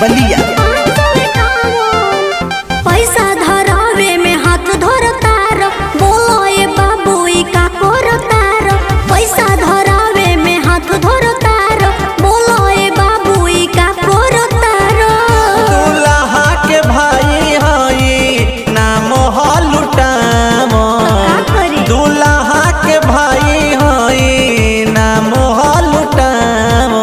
बलिया। पैसा धरावे में हाथ धरतार, बोलो ए बाबू ई का करतार। पैसा धरावे में हाथ धरतार, बोलो ए बाबू ई का करतार। दूल्हा के भाई हई नाम लुटाम, दूल्हा के भाई हई नाम लुटाम।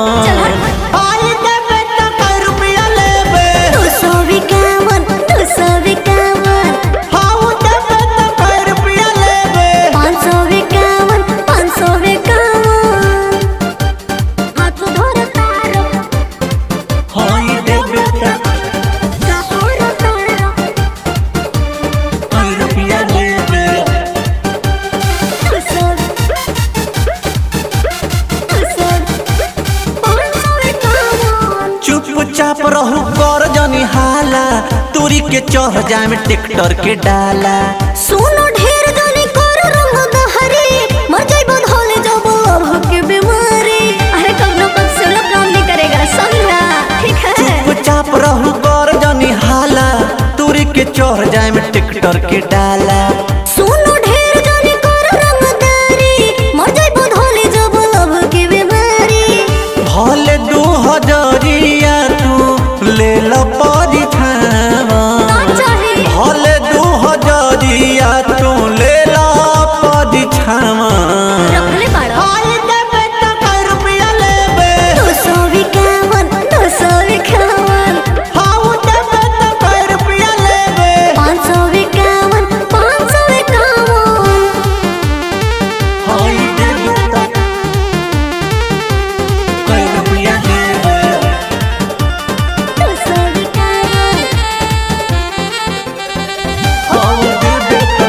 चुपचाप रहू कर जनी हाला, तुरी के चढ़ जाए में ट्रैक्टर के डाला। सुनो ढेर जनी कर रंग दहरी, मर जाइबो धोले जाबो अब के बीमारी। अरे कब न कब से लोग काम नहीं करेगा, समझा? ठीक है। चुपचाप रहू कर जनी हाला, तुरी के चढ़ जाए में ट्रैक्टर के डाला। सुनो ढेर जनी कर रंग दहरी, मर जाइबो धोले जाबो अब के बीमारी। भले 2000 तू ले लो परिछावा, भले 2000 तू ले लो परिछावा। रखले बाड़ा रुपया लेबे 251 251 हाउ देबे त रुपया लेबे 551 551। हाई देबे त रुपया लेबे 251 हाउ देबे त।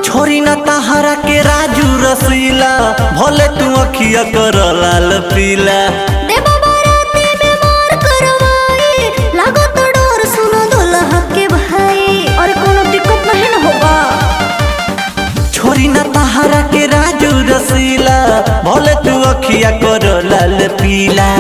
छोरी न तहरा के राजू रसीला, भले तू अखिया कर लाल पीला। देबो बाराती में मार करवाई, लागो तो डोर सुनो दुल्हा के भाई। और कोनो दिक्कत नहीं न होगा। छोरी न तहरा के राजू रसीला, भले तू अखिया कर लाल पीला।